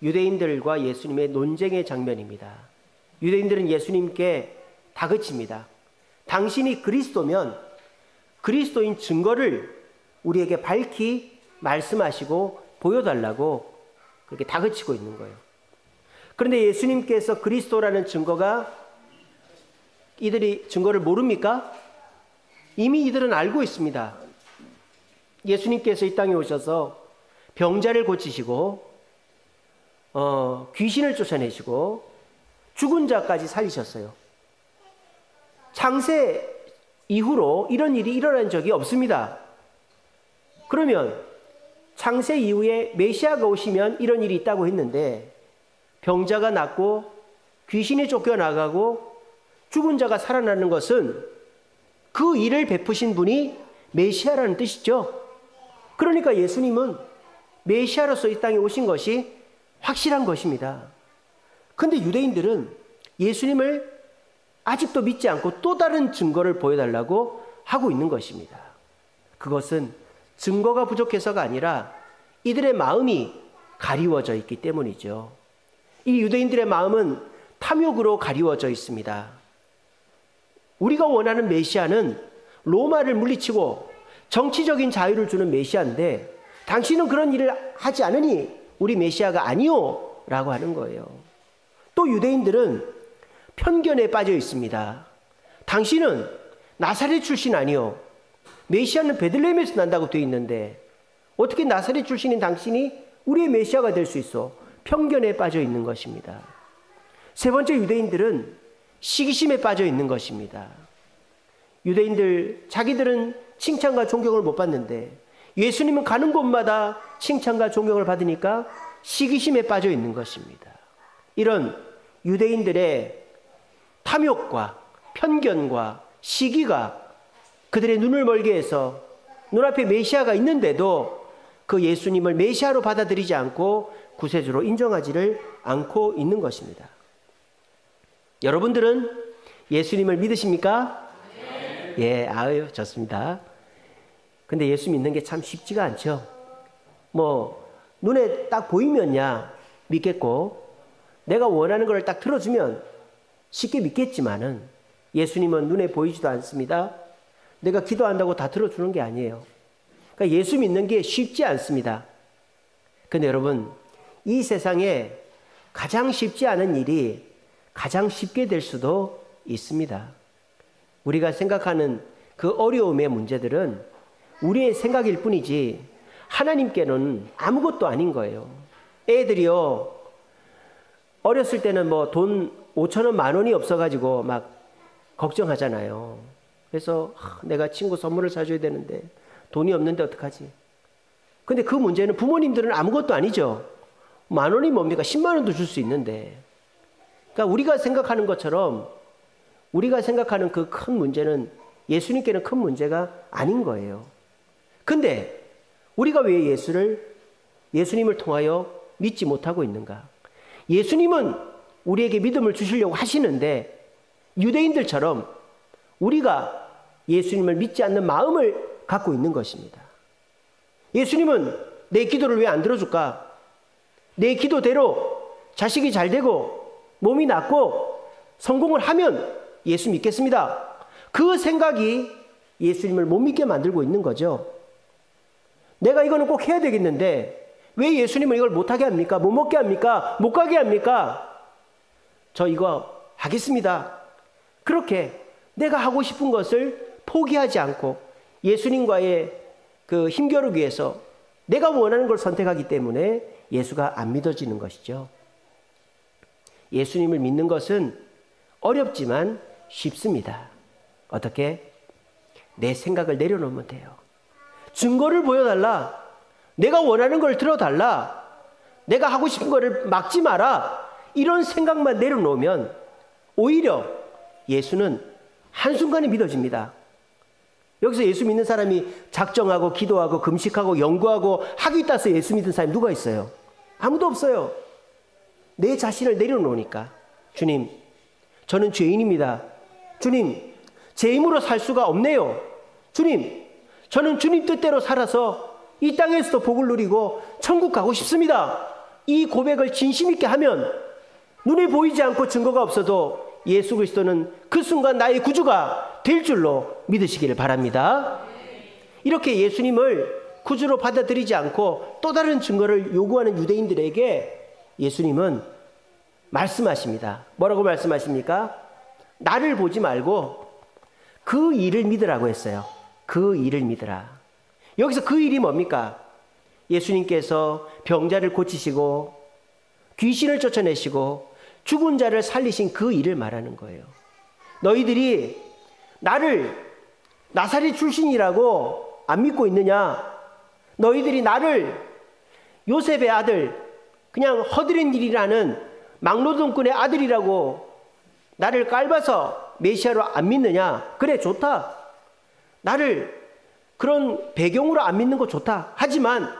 유대인들과 예수님의 논쟁의 장면입니다. 유대인들은 예수님께 다그칩니다. 당신이 그리스도면 그리스도인 증거를 우리에게 밝히 말씀하시고 보여달라고 그렇게 다그치고 있는 거예요. 그런데 예수님께서 그리스도라는 증거가, 이들이 증거를 모릅니까? 이미 이들은 알고 있습니다. 예수님께서 이 땅에 오셔서 병자를 고치시고 귀신을 쫓아내시고 죽은 자까지 살리셨어요. 창세 이후로 이런 일이 일어난 적이 없습니다. 그러면 창세 이후에 메시아가 오시면 이런 일이 있다고 했는데, 병자가 낫고 귀신이 쫓겨나가고 죽은 자가 살아나는 것은 그 일을 베푸신 분이 메시아라는 뜻이죠. 그러니까 예수님은 메시아로서 이 땅에 오신 것이 확실한 것입니다. 근데 유대인들은 예수님을 아직도 믿지 않고 또 다른 증거를 보여달라고 하고 있는 것입니다. 그것은 증거가 부족해서가 아니라 이들의 마음이 가리워져 있기 때문이죠. 이 유대인들의 마음은 탐욕으로 가리워져 있습니다. 우리가 원하는 메시아는 로마를 물리치고 정치적인 자유를 주는 메시아인데, 당신은 그런 일을 하지 않으니 우리 메시아가 아니요 라고 하는 거예요. 또 유대인들은 편견에 빠져 있습니다. 당신은 나사렛 출신 아니요, 메시아는 베들레헴에서 난다고 되어 있는데 어떻게 나사렛 출신인 당신이 우리의 메시아가 될 수 있어? 편견에 빠져 있는 것입니다. 세 번째, 유대인들은 시기심에 빠져 있는 것입니다. 유대인들 자기들은 칭찬과 존경을 못 받는데 예수님은 가는 곳마다 칭찬과 존경을 받으니까 시기심에 빠져 있는 것입니다. 이런 유대인들의 탐욕과 편견과 시기가 그들의 눈을 멀게 해서 눈앞에 메시아가 있는데도 그 예수님을 메시아로 받아들이지 않고 구세주로 인정하지를 않고 있는 것입니다. 여러분들은 예수님을 믿으십니까? 네. 예, 아유, 좋습니다. 근데 예수 믿는 게 참 쉽지가 않죠. 눈에 딱 보이면야 믿겠고, 내가 원하는 걸 딱 들어주면 쉽게 믿겠지만은 예수님은 눈에 보이지도 않습니다. 내가 기도한다고 다 들어주는 게 아니에요. 그러니까 예수 믿는 게 쉽지 않습니다. 근데 여러분, 이 세상에 가장 쉽지 않은 일이 가장 쉽게 될 수도 있습니다. 우리가 생각하는 그 어려움의 문제들은 우리의 생각일 뿐이지 하나님께는 아무것도 아닌 거예요. 애들이요, 어렸을 때는 돈 5,000원, 10,000원이 없어가지고 막 걱정하잖아요. 그래서 내가 친구 선물을 사줘야 되는데 돈이 없는데 어떡하지? 근데 그 문제는 부모님들은 아무것도 아니죠. 10,000원이 뭡니까? 100,000원도 줄 수 있는데. 그러니까 우리가 생각하는 것처럼, 우리가 생각하는 그 큰 문제는 예수님께는 큰 문제가 아닌 거예요. 근데 우리가 왜 예수님을 통하여 믿지 못하고 있는가? 예수님은 우리에게 믿음을 주시려고 하시는데 유대인들처럼 우리가 예수님을 믿지 않는 마음을 갖고 있는 것입니다. 예수님은 내 기도를 왜 안 들어줄까? 내 기도대로 자식이 잘 되고 몸이 낫고 성공을 하면 예수 믿겠습니다. 그 생각이 예수님을 못 믿게 만들고 있는 거죠. 내가 이거는 꼭 해야 되겠는데 왜 예수님은 이걸 못하게 합니까? 못 먹게 합니까? 못 가게 합니까? 저 이거 하겠습니다. 그렇게 내가 하고 싶은 것을 포기하지 않고 예수님과의 그 힘겨루기 위해서 내가 원하는 걸 선택하기 때문에 예수가 안 믿어지는 것이죠. 예수님을 믿는 것은 어렵지만 쉽습니다. 어떻게? 내 생각을 내려놓으면 돼요. 증거를 보여달라. 내가 원하는 걸 들어달라. 내가 하고 싶은 거를 막지 마라. 이런 생각만 내려놓으면 오히려 예수는 한순간에 믿어집니다. 여기서 예수 믿는 사람이 작정하고 기도하고 금식하고 연구하고 학위 따서 예수 믿는 사람이 누가 있어요? 아무도 없어요. 내 자신을 내려놓으니까. 주님, 저는 죄인입니다. 주님, 제 힘으로 살 수가 없네요. 주님, 저는 주님 뜻대로 살아서 이 땅에서도 복을 누리고 천국 가고 싶습니다. 이 고백을 진심 있게 하면 눈에 보이지 않고 증거가 없어도 예수 그리스도는 그 순간 나의 구주가 될 줄로 믿으시기를 바랍니다. 이렇게 예수님을 구주로 받아들이지 않고 또 다른 증거를 요구하는 유대인들에게 예수님은 말씀하십니다. 뭐라고 말씀하십니까? 나를 보지 말고 그 일을 믿으라고 했어요. 그 일을 믿으라. 여기서 그 일이 뭡니까? 예수님께서 병자를 고치시고 귀신을 쫓아내시고 죽은 자를 살리신 그 일을 말하는 거예요. 너희들이 나를 나사렛 출신이라고 안 믿고 있느냐? 너희들이 나를 요셉의 아들, 그냥 허드렛 일이라는 막노동꾼의 아들이라고 나를 깔봐서 메시아로 안 믿느냐? 그래, 좋다. 나를 그런 배경으로 안 믿는 거 좋다. 하지만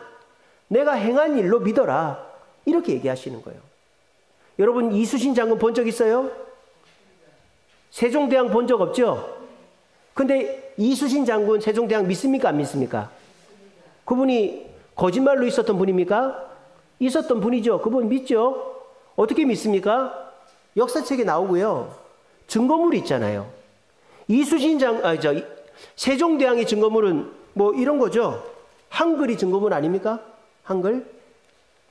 내가 행한 일로 믿어라. 이렇게 얘기하시는 거예요. 여러분, 이수신 장군 본 적 있어요? 세종대왕 본 적 없죠? 근데 이수신 장군 세종대왕 믿습니까? 안 믿습니까? 그분이 거짓말로 있었던 분입니까? 있었던 분이죠. 그분 믿죠? 어떻게 믿습니까? 역사책에 나오고요. 증거물이 있잖아요. 세종대왕의 증거물은 뭐 이런 거죠. 한글이 증거물 아닙니까? 한글.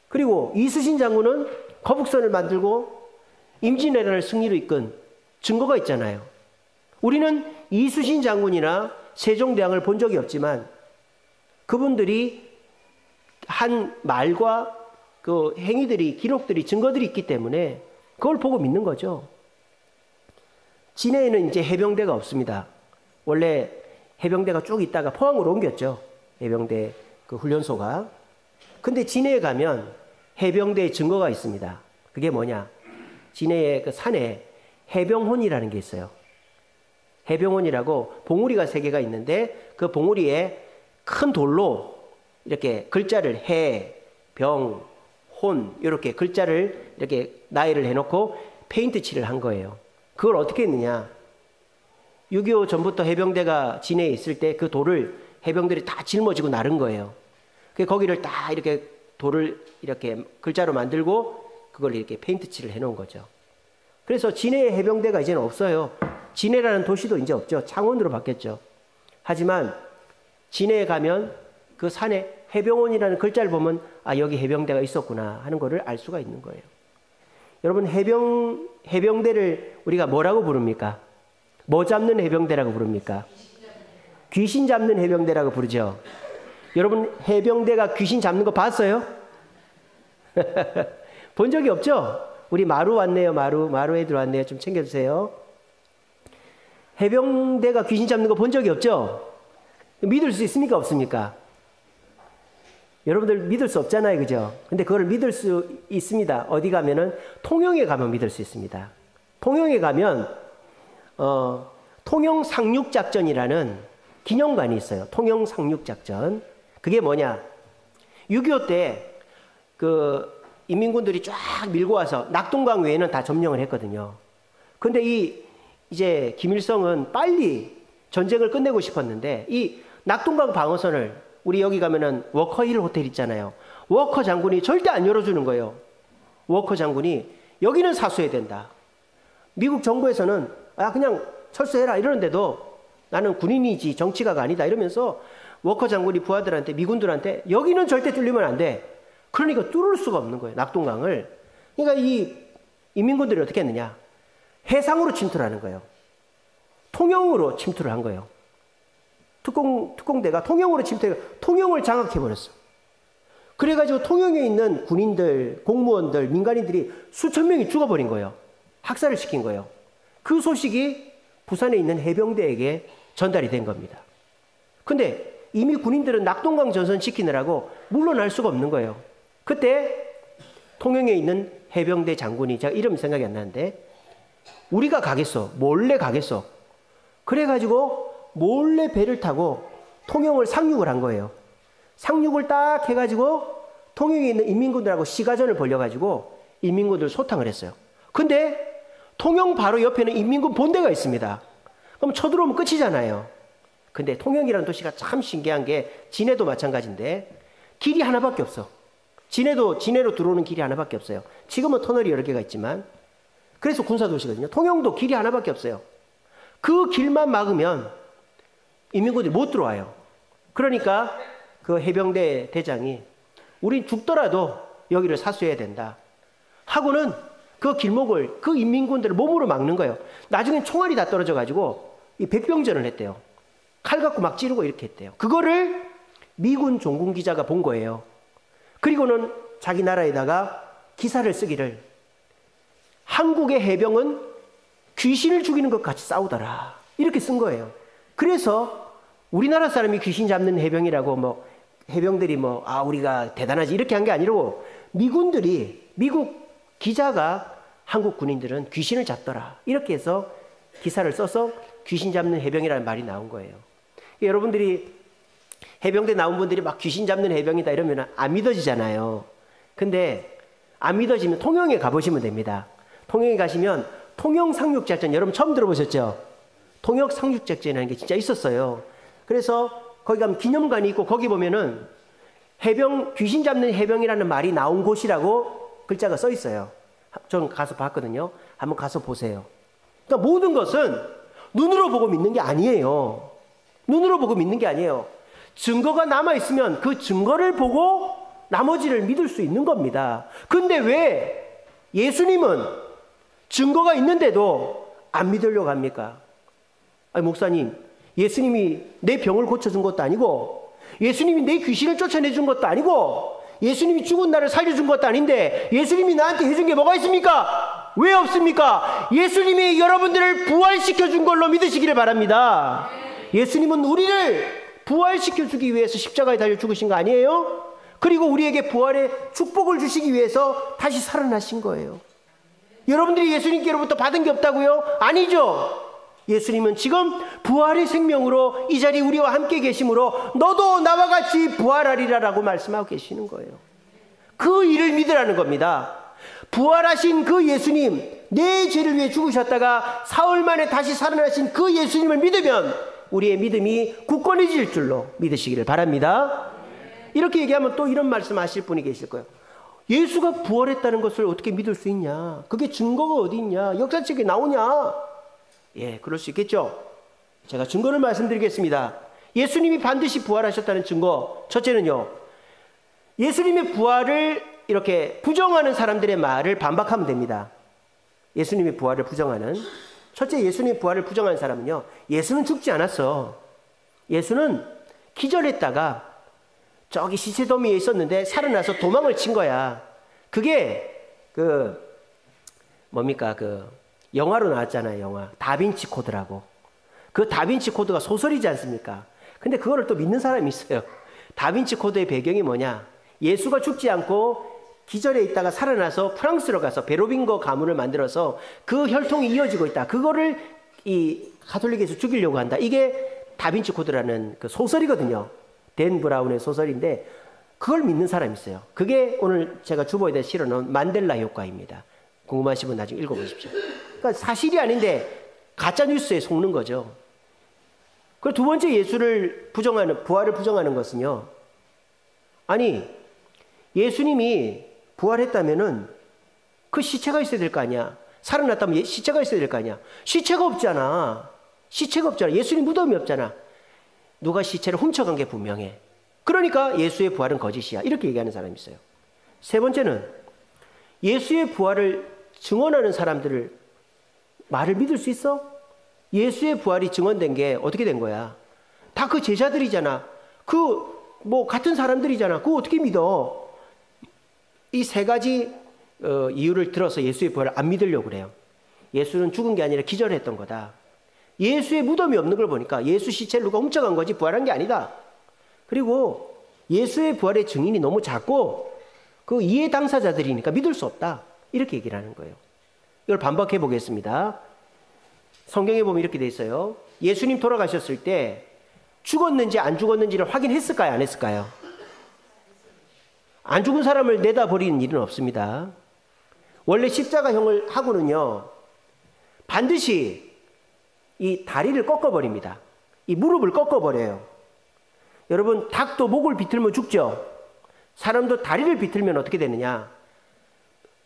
그리고 이수신 장군은 거북선을 만들고 임진왜란을 승리로 이끈 증거가 있잖아요. 우리는 이수신 장군이나 세종대왕을 본 적이 없지만 그분들이 한 말과 그 행위들이, 기록들이, 증거들이 있기 때문에 그걸 보고 믿는 거죠. 진해에는 이제 해병대가 없습니다. 원래 해병대가 쭉 있다가 포항으로 옮겼죠. 해병대 그 훈련소가. 근데 진해에 가면 해병대의 증거가 있습니다. 그게 뭐냐? 진해의 그 산에 해병혼이라는 게 있어요. 해병혼이라고 봉우리가 3개가 있는데 그 봉우리에 큰 돌로 이렇게 글자를 해, 병, 혼 이렇게 글자를 이렇게 나열을 해놓고 페인트 칠을 한 거예요. 그걸 어떻게 했느냐? 6.25 전부터 해병대가 진해에 있을 때 그 돌을 해병들이 다 짊어지고 나른 거예요. 거기를 다 이렇게 돌을 이렇게 글자로 만들고 그걸 이렇게 페인트 칠을 해놓은 거죠. 그래서 진해 해병대가 이제는 없어요. 진해라는 도시도 이제 없죠. 창원으로 바뀌었죠. 하지만 진해에 가면 그 산에 해병원이라는 글자를 보면 아, 여기 해병대가 있었구나 하는 거를 알 수가 있는 거예요. 여러분, 해병대를 우리가 뭐라고 부릅니까? 뭐 잡는 해병대라고 부릅니까? 귀신 잡는 해병대라고 부르죠. 여러분, 해병대가 귀신 잡는 거 봤어요? 본 적이 없죠? 우리 마루 왔네요. 마루 애들 왔네요. 좀 챙겨주세요. 해병대가 귀신 잡는 거 본 적이 없죠? 믿을 수 있습니까? 없습니까? 여러분들 믿을 수 없잖아요. 그죠? 근데 그걸 믿을 수 있습니다. 어디 가면은 통영에 가면 믿을 수 있습니다. 통영에 가면 통영 상륙작전이라는 기념관이 있어요. 통영 상륙작전. 그게 뭐냐? 6.25 때 그 인민군들이 쫙 밀고 와서 낙동강 외에는 다 점령을 했거든요. 근데 이제 김일성은 빨리 전쟁을 끝내고 싶었는데 이 낙동강 방어선을 우리 여기 가면은 워커힐 호텔 있잖아요. 워커 장군이 절대 안 열어주는 거예요. 워커 장군이 여기는 사수해야 된다. 미국 정부에서는 그냥 철수해라 이러는데도 나는 군인이지 정치가가 아니다 이러면서 워커 장군이 부하들한테 미군들한테 여기는 절대 뚫리면 안 돼. 그러니까 뚫을 수가 없는 거예요. 낙동강을. 그러니까 이 인민군들이 어떻게 했느냐. 해상으로 침투를 하는 거예요. 통영으로 침투를 한 거예요. 특공대가 통영으로 침투해 통영을 장악해버렸어. 그래가지고 통영에 있는 군인들, 공무원들, 민간인들이 수천 명이 죽어버린 거예요. 학살을 시킨 거예요. 그 소식이 부산에 있는 해병대에게 전달이 된 겁니다. 근데 이미 군인들은 낙동강 전선 지키느라고 물러날 수가 없는 거예요. 그때 통영에 있는 해병대 장군이, 제가 이름 생각이 안 나는데, 우리가 가겠어. 몰래 가겠어. 그래가지고 몰래 배를 타고 통영을 상륙을 한 거예요. 상륙을 딱 해가지고 통영에 있는 인민군들하고 시가전을 벌려가지고 인민군들 소탕을 했어요. 근데 통영 바로 옆에는 인민군 본대가 있습니다. 그럼 쳐들어오면 끝이잖아요. 근데 통영이라는 도시가 참 신기한 게 진해도 마찬가지인데 길이 하나밖에 없어. 진해로 들어오는 길이 하나밖에 없어요. 지금은 터널이 여러 개가 있지만. 그래서 군사도시거든요. 통영도 길이 하나밖에 없어요. 그 길만 막으면 인민군들이 못 들어와요. 그러니까 그 해병대 대장이 우린 죽더라도 여기를 사수해야 된다 하고는 그 길목을 그 인민군들을 몸으로 막는 거예요. 나중엔 총알이 다 떨어져 가지고 이 백병전을 했대요. 칼 갖고 막 찌르고 이렇게 했대요. 그거를 미군 종군 기자가 본 거예요. 그리고는 자기 나라에다가 기사를 쓰기를 한국의 해병은 귀신을 죽이는 것 같이 싸우더라 이렇게 쓴 거예요. 그래서 우리나라 사람이 귀신 잡는 해병이라고 뭐 해병들이 뭐 우리가 대단하지 이렇게 한 게 아니고 미국 기자가 한국 군인들은 귀신을 잡더라 이렇게 해서 기사를 써서 귀신 잡는 해병이라는 말이 나온 거예요. 여러분들이 해병대 나온 분들이 막 귀신 잡는 해병이다 이러면 안 믿어지잖아요. 근데 안 믿어지면 통영에 가보시면 됩니다. 통영에 가시면 통영 상륙작전 여러분 처음 들어보셨죠? 통영 상륙작전이라는 게 진짜 있었어요. 그래서 거기 가면 기념관이 있고 거기 보면은 해병 귀신 잡는 해병이라는 말이 나온 곳이라고 글자가 써 있어요. 저는 가서 봤거든요. 한번 가서 보세요. 그러니까 모든 것은 눈으로 보고 믿는 게 아니에요. 눈으로 보고 믿는 게 아니에요. 증거가 남아있으면 그 증거를 보고 나머지를 믿을 수 있는 겁니다. 근데 왜 예수님은 증거가 있는데도 안 믿으려고 합니까? 아니, 목사님, 예수님이 내 병을 고쳐준 것도 아니고 예수님이 내 귀신을 쫓아내준 것도 아니고 예수님이 죽은 나를 살려준 것도 아닌데 예수님이 나한테 해준 게 뭐가 있습니까? 왜 없습니까? 예수님이 여러분들을 부활시켜준 걸로 믿으시기를 바랍니다. 예수님은 우리를 부활시켜주기 위해서 십자가에 달려 죽으신 거 아니에요? 그리고 우리에게 부활의 축복을 주시기 위해서 다시 살아나신 거예요. 여러분들이 예수님께로부터 받은 게 없다고요? 아니죠. 예수님은 지금 부활의 생명으로 이 자리에 우리와 함께 계심으로 너도 나와 같이 부활하리라라고 말씀하고 계시는 거예요. 그 일을 믿으라는 겁니다. 부활하신 그 예수님, 내 죄를 위해 죽으셨다가 사흘 만에 다시 살아나신 그 예수님을 믿으면 우리의 믿음이 굳건해질 줄로 믿으시기를 바랍니다. 이렇게 얘기하면 또 이런 말씀 하실 분이 계실 거예요. 예수가 부활했다는 것을 어떻게 믿을 수 있냐? 그게 증거가 어디 있냐? 역사책에 나오냐? 예, 그럴 수 있겠죠. 제가 증거를 말씀드리겠습니다. 예수님이 반드시 부활하셨다는 증거, 첫째는요, 예수님의 부활을 이렇게 부정하는 사람들의 말을 반박하면 됩니다. 예수님의 부활을 부정하는, 첫째 예수님의 부활을 부정하는 사람은요, 예수는 죽지 않았어. 예수는 기절했다가 저기 시체더미에 있었는데 살아나서 도망을 친 거야. 그게 영화로 나왔잖아요. 영화 다빈치 코드라고. 그 다빈치 코드가 소설이지 않습니까? 근데 그거를 또 믿는 사람이 있어요. 다빈치 코드의 배경이 뭐냐? 예수가 죽지 않고 기절해 있다가 살아나서 프랑스로 가서 베로빙거 가문을 만들어서 그 혈통이 이어지고 있다. 그거를 이 가톨릭에서 죽이려고 한다. 이게 다빈치 코드라는 그 소설이거든요. 댄 브라운의 소설인데 그걸 믿는 사람이 있어요. 그게 오늘 제가 주보에다 실어놓은 만델라 효과입니다. 궁금하시면 나중에 읽어보십시오. 그러니까 사실이 아닌데 가짜 뉴스에 속는 거죠. 그리고 두 번째 예수를 부정하는, 부활을 부정하는 것은요, 아니 예수님이 부활했다면은 그 시체가 있어야 될 거 아니야. 살아났다면 시체가 있어야 될 거 아니야. 시체가 없잖아. 시체가 없잖아. 예수님 무덤이 없잖아. 누가 시체를 훔쳐간 게 분명해. 그러니까 예수의 부활은 거짓이야. 이렇게 얘기하는 사람이 있어요. 세 번째는 예수의 부활을 증언하는 사람들을 말을 믿을 수 있어? 예수의 부활이 증언된 게 어떻게 된 거야? 다 그 제자들이잖아. 같은 사람들이잖아. 그거 어떻게 믿어? 이 세 가지 이유를 들어서 예수의 부활을 안 믿으려고 그래요. 예수는 죽은 게 아니라 기절했던 거다. 예수의 무덤이 없는 걸 보니까 예수 시체를 누가 훔쳐간 거지 부활한 게 아니다. 그리고 예수의 부활의 증인이 너무 작고 그 이해 당사자들이니까 믿을 수 없다. 이렇게 얘기를 하는 거예요. 이걸 반박해 보겠습니다. 성경에 보면 이렇게 돼 있어요. 예수님 돌아가셨을 때 죽었는지 안 죽었는지를 확인했을까요? 안 했을까요? 안 죽은 사람을 내다버리는 일은 없습니다. 원래 십자가형을 하고는요, 반드시 이 다리를 꺾어버립니다. 이 무릎을 꺾어버려요. 여러분, 닭도 목을 비틀면 죽죠? 사람도 다리를 비틀면 어떻게 되느냐?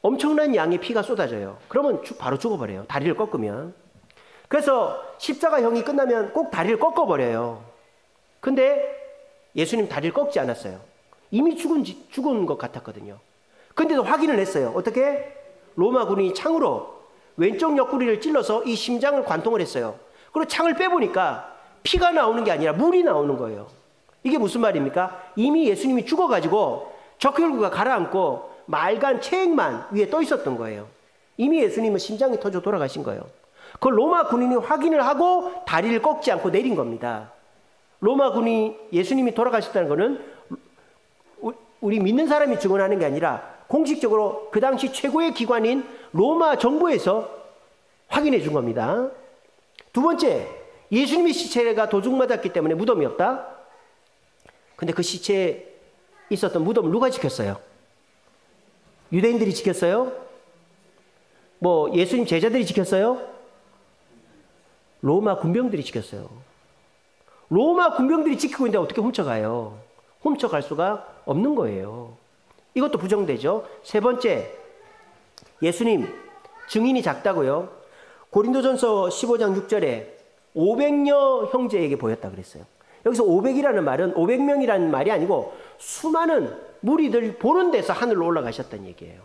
엄청난 양의 피가 쏟아져요. 그러면 바로 죽어버려요. 다리를 꺾으면. 그래서 십자가형이 끝나면 꼭 다리를 꺾어버려요. 근데 예수님 다리를 꺾지 않았어요. 이미 죽은 것 같았거든요. 근데도 확인을 했어요. 어떻게? 로마 군인이 창으로 왼쪽 옆구리를 찔러서 이 심장을 관통을 했어요. 그리고 창을 빼보니까 피가 나오는 게 아니라 물이 나오는 거예요. 이게 무슨 말입니까? 이미 예수님이 죽어가지고 적혈구가 가라앉고 맑은 체액만 위에 떠 있었던 거예요. 이미 예수님은 심장이 터져 돌아가신 거예요. 그걸 로마 군인이 확인을 하고 다리를 꺾지 않고 내린 겁니다. 로마 군이 예수님이 돌아가셨다는 것은 우리 믿는 사람이 증언하는 게 아니라 공식적으로 그 당시 최고의 기관인 로마 정부에서 확인해 준 겁니다. 두 번째, 예수님의 시체가 도둑맞았기 때문에 무덤이 없다. 근데 그 시체에 있었던 무덤을 누가 지켰어요? 유대인들이 지켰어요? 뭐 예수님 제자들이 지켰어요? 로마 군병들이 지켰어요. 로마 군병들이 지키고 있는데 어떻게 훔쳐가요? 훔쳐갈 수가 없는 거예요. 이것도 부정되죠. 세 번째, 예수님 증인이 작다고요. 고린도전서 15장 6절에 500여 형제에게 보였다 그랬어요. 여기서 500이라는 말은 500명이라는 말이 아니고 수많은 무리들 보는 데서 하늘로 올라가셨다는 얘기예요.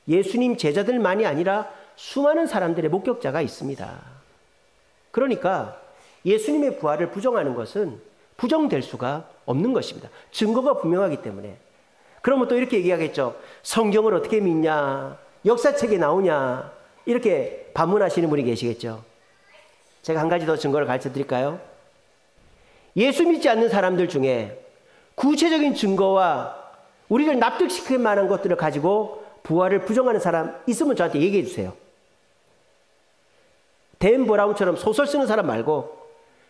예수님 제자들만이 아니라 수많은 사람들의 목격자가 있습니다. 그러니까 예수님의 부활을 부정하는 것은 부정될 수가 없는 것입니다. 증거가 분명하기 때문에. 그러면 또 이렇게 얘기하겠죠. 성경을 어떻게 믿냐? 역사책에 나오냐? 이렇게 반문하시는 분이 계시겠죠. 제가 한 가지 더 증거를 가르쳐 드릴까요? 예수 믿지 않는 사람들 중에 구체적인 증거와 우리를 납득시킬 만한 것들을 가지고 부활을 부정하는 사람 있으면 저한테 얘기해 주세요. 댄 브라운처럼 소설 쓰는 사람 말고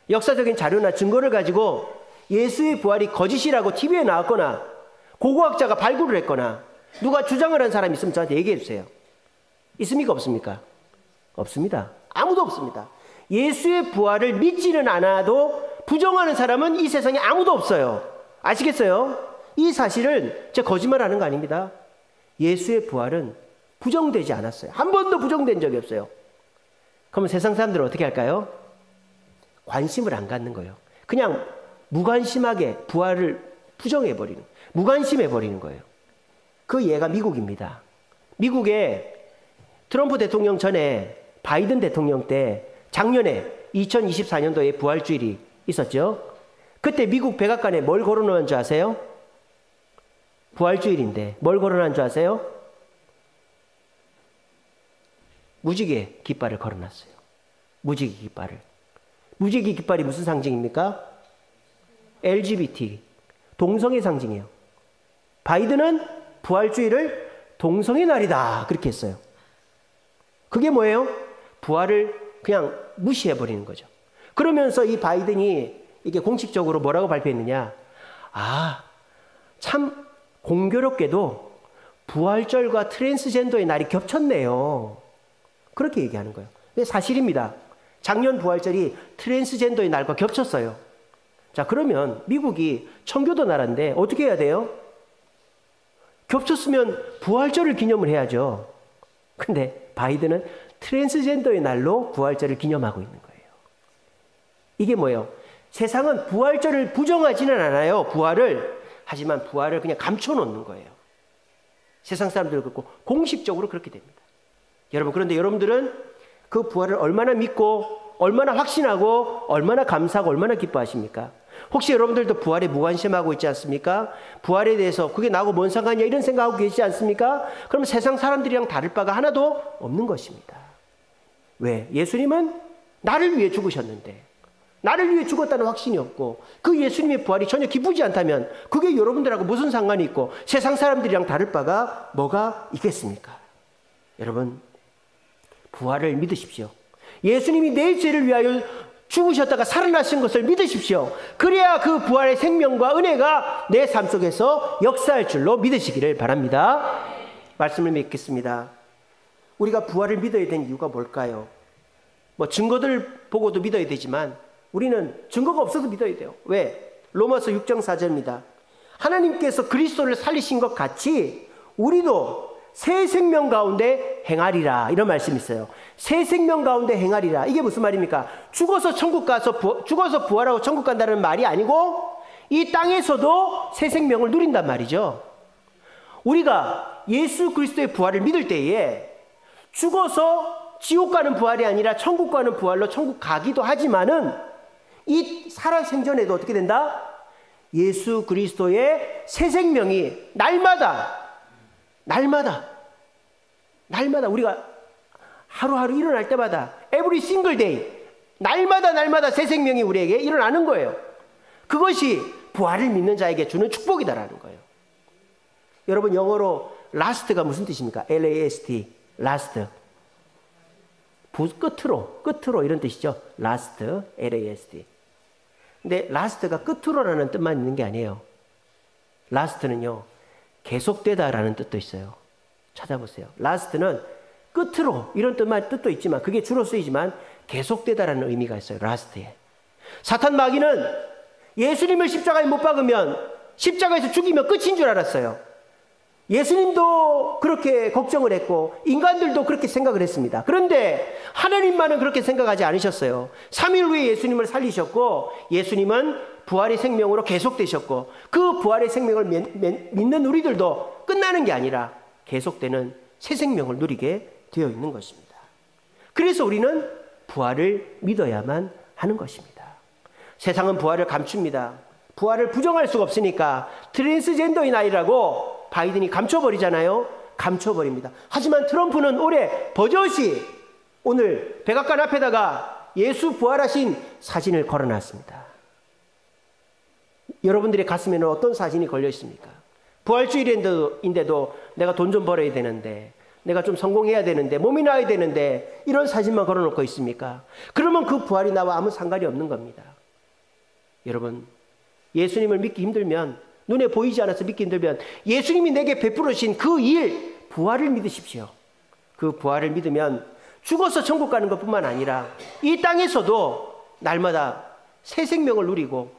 역사적인 자료나 증거를 가지고 예수의 부활이 거짓이라고 TV에 나왔거나 고고학자가 발굴을 했거나 누가 주장을 한 사람이 있으면 저한테 얘기해 주세요. 있습니까? 없습니까? 없습니다. 아무도 없습니다. 예수의 부활을 믿지는 않아도 부정하는 사람은 이 세상에 아무도 없어요. 아시겠어요? 이 사실은 제가 거짓말하는 거 아닙니다. 예수의 부활은 부정되지 않았어요. 한 번도 부정된 적이 없어요. 그러면 세상 사람들은 어떻게 할까요? 관심을 안 갖는 거예요. 그냥 무관심하게 부활을 부정해버리는, 무관심해버리는 거예요. 그 예가 미국입니다. 미국에 트럼프 대통령 전에 바이든 대통령 때 작년에 2024년도에 부활주일이 있었죠. 그때 미국 백악관에 뭘 걸어놓은 줄 아세요? 부활주일인데 뭘 걸어놓은 줄 아세요? 무지개 깃발을 걸어놨어요. 무지개 깃발을. 무지개 깃발이 무슨 상징입니까? LGBT, 동성애 상징이에요. 바이든은 부활주일을 동성애 날이다 그렇게 했어요. 그게 뭐예요? 부활을 그냥 무시해버리는 거죠. 그러면서 이 바이든이 이게 공식적으로 뭐라고 발표했느냐? 아, 참 공교롭게도 부활절과 트랜스젠더의 날이 겹쳤네요. 그렇게 얘기하는 거예요. 사실입니다. 작년 부활절이 트랜스젠더의 날과 겹쳤어요. 자, 그러면 미국이 청교도 나라인데 어떻게 해야 돼요? 겹쳤으면 부활절을 기념을 해야죠. 근데 바이든은 트랜스젠더의 날로 부활절을 기념하고 있는 거예요. 이게 뭐예요? 세상은 부활절을 부정하지는 않아요. 부활을. 하지만 부활을 그냥 감춰놓는 거예요. 세상 사람들 그렇고 공식적으로 그렇게 됩니다. 여러분, 그런데 여러분들은 그 부활을 얼마나 믿고 얼마나 확신하고 얼마나 감사하고 얼마나 기뻐하십니까? 혹시 여러분들도 부활에 무관심하고 있지 않습니까? 부활에 대해서 그게 나하고 뭔 상관이야 이런 생각하고 계시지 않습니까? 그럼 세상 사람들이랑 다를 바가 하나도 없는 것입니다. 왜? 예수님은 나를 위해 죽으셨는데 나를 위해 죽었다는 확신이 없고 그 예수님의 부활이 전혀 기쁘지 않다면 그게 여러분들하고 무슨 상관이 있고 세상 사람들이랑 다를 바가 뭐가 있겠습니까? 여러분, 부활을 믿으십시오. 예수님이 내 죄를 위하여 죽으셨다가 살아나신 것을 믿으십시오. 그래야 그 부활의 생명과 은혜가 내 삶 속에서 역사할 줄로 믿으시기를 바랍니다. 말씀을 맺겠습니다. 우리가 부활을 믿어야 되는 이유가 뭘까요? 뭐 증거들 보고도 믿어야 되지만 우리는 증거가 없어서 믿어야 돼요. 왜? 로마서 6장 4절입니다. 하나님께서 그리스도를 살리신 것 같이 우리도 새 생명 가운데 행하리라, 이런 말씀이 있어요. 새 생명 가운데 행하리라. 이게 무슨 말입니까? 죽어서 죽어서 부활하고 천국 간다는 말이 아니고 이 땅에서도 새 생명을 누린단 말이죠. 우리가 예수 그리스도의 부활을 믿을 때에 죽어서 지옥 가는 부활이 아니라 천국 가는 부활로 천국 가기도 하지만은 이 살아생전에도 어떻게 된다? 예수 그리스도의 새 생명이 날마다 우리가 하루하루 일어날 때마다 every single day 날마다 새 생명이 우리에게 일어나는 거예요. 그것이 부활을 믿는 자에게 주는 축복이다라는 거예요. 여러분, 영어로 last가 무슨 뜻입니까? L-A-S-T, last. 끝으로 이런 뜻이죠. last, L-A-S-T. 근데 last가 끝으로라는 뜻만 있는 게 아니에요. last는요, 계속되다라는 뜻도 있어요. 찾아보세요. last는 끝으로 이런 뜻도 있지만, 그게 주로 쓰이지만 계속되다라는 의미가 있어요. last에. 사탄 마귀는 예수님을 십자가에 못 박으면, 십자가에서 죽이면 끝인 줄 알았어요. 예수님도 그렇게 걱정을 했고 인간들도 그렇게 생각을 했습니다. 그런데 하나님만은 그렇게 생각하지 않으셨어요. 3일 후에 예수님을 살리셨고, 예수님은 부활의 생명으로 계속되셨고, 그 부활의 생명을 믿는 우리들도 끝나는 게 아니라 계속되는 새 생명을 누리게 되어 있는 것입니다. 그래서 우리는 부활을 믿어야만 하는 것입니다. 세상은 부활을 감춥니다. 부활을 부정할 수가 없으니까 트랜스젠더인 아이라고 바이든이 감춰버리잖아요. 감춰버립니다. 하지만 트럼프는 올해 버젓이 오늘 백악관 앞에다가 예수 부활하신 사진을 걸어놨습니다. 여러분들의 가슴에는 어떤 사진이 걸려 있습니까? 부활주일인데도 내가 돈 좀 벌어야 되는데, 내가 좀 성공해야 되는데, 몸이 나야 되는데, 이런 사진만 걸어놓고 있습니까? 그러면 그 부활이 나와 아무 상관이 없는 겁니다. 여러분, 예수님을 믿기 힘들면, 눈에 보이지 않아서 믿기 힘들면 예수님이 내게 베풀으신 그 일, 부활을 믿으십시오. 그 부활을 믿으면 죽어서 천국 가는 것뿐만 아니라 이 땅에서도 날마다 새 생명을 누리고,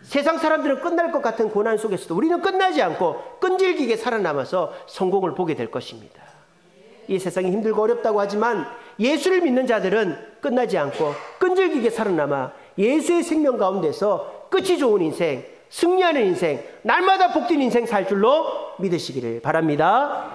세상 사람들은 끝날 것 같은 고난 속에서도 우리는 끝나지 않고 끈질기게 살아남아서 성공을 보게 될 것입니다. 이 세상이 힘들고 어렵다고 하지만 예수를 믿는 자들은 끝나지 않고 끈질기게 살아남아 예수의 생명 가운데서 끝이 좋은 인생, 승리하는 인생, 날마다 복된 인생 살 줄로 믿으시기를 바랍니다.